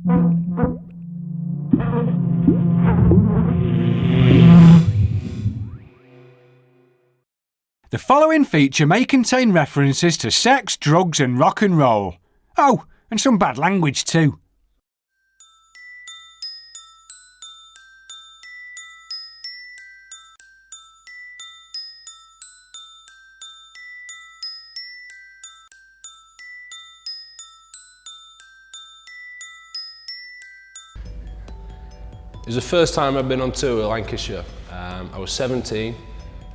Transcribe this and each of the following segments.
The following feature may contain references to sex, drugs and rock and roll. Oh, and some bad language too. It was the first time I'd been on tour with Lancashire. I was 17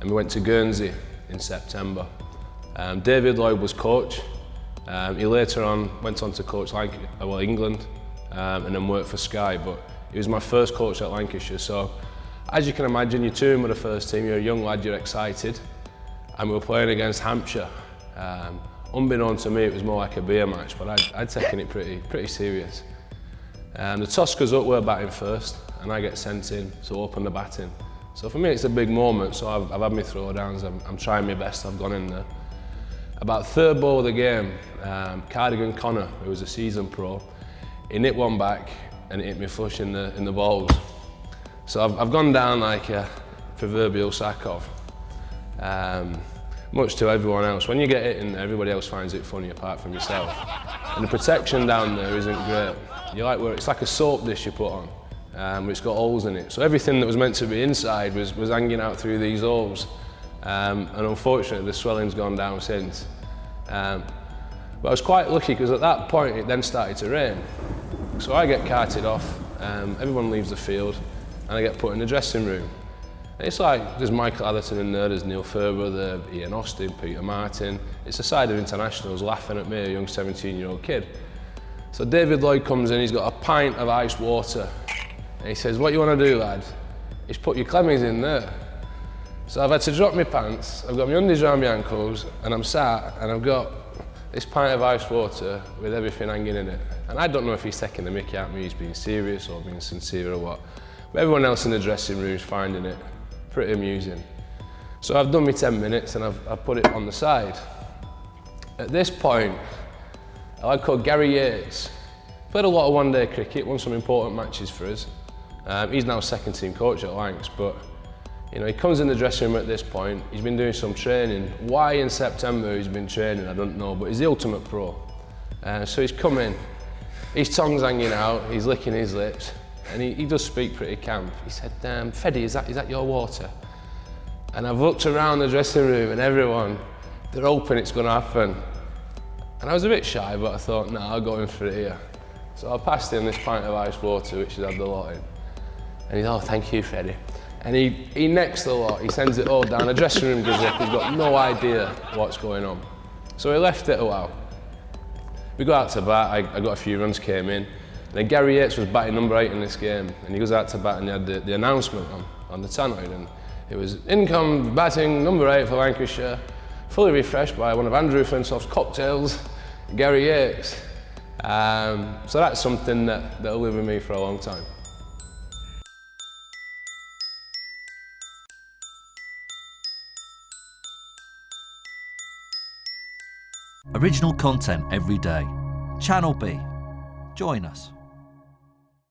and we went to Guernsey in September. David Lloyd was coach. He later on went on to coach England and then worked for Sky, but he was my first coach at Lancashire. So as you can imagine, you're touring with the first team, you're a young lad, you're excited, and we were playing against Hampshire. Unbeknown to me, it was more like a beer match, but I'd taken it pretty serious. The toss goes up, we're batting first, and I get sent in to open the batting. So for me it's a big moment, so I've had my throwdowns, I'm trying my best, I've gone in there. About third ball of the game, Cardigan Connor, who was a seasoned pro, he nipped one back and it hit me flush in the balls. So I've gone down like a proverbial sack of. Much to everyone else. When you get hit in there, everybody else finds it funny apart from yourself. And the protection down there isn't great. It's like a soap dish you put on, it's got holes in it. So everything that was meant to be inside was hanging out through these holes. And unfortunately the swelling's gone down since. But I was quite lucky because at that point it then started to rain. So I get carted off, everyone leaves the field and I get put in the dressing room. And it's like, there's Michael Atherton in there, there's Neil Fairbairn, Ian Austin, Peter Martin. It's a side of internationals laughing at me, a young 17-year-old kid. So David Lloyd comes in, he's got a pint of iced water. And he says, what you want to do, lad, is put your clemmies in there. So I've had to drop my pants, I've got my undies around my ankles, and I'm sat, and I've got this pint of iced water with everything hanging in it. And I don't know if he's taking the mickey out of me, he's being serious or being sincere or what. But everyone else in the dressing room is finding it pretty amusing. So I've done my 10 minutes and I've put it on the side. At this point, a lad called Gary Yates played a lot of one-day cricket, won some important matches for us. He's now second team coach at Lancs, but you know, he comes in the dressing room at this point, he's been doing some training. Why in September he's been training, I don't know, but he's the ultimate pro. So he's come in, his tongue's hanging out, he's licking his lips, and he does speak pretty camp. He said, Freddie, is that your water? And I've looked around the dressing room and everyone, they're hoping it's going to happen. And I was a bit shy, but I thought, nah, I'll go in for it here. So I passed him this pint of iced water, which he's had the lot in. And he's, oh, thank you, Freddie. And he necks the lot, he sends it all down. The dressing room goes up, he's got no idea what's going on. So he left it a while. We got out to bat, I got a few runs, came in. And then Gary Yates was batting number 8 in this game. And he goes out to bat and he had the announcement on the tannoy. And it was, in comes batting number 8 for Lancashire, fully refreshed by one of Freddie Flintoff's cocktails, Gary Yates. So that's something that'll live with me for a long time. Original content every day. Channelbee. Join us.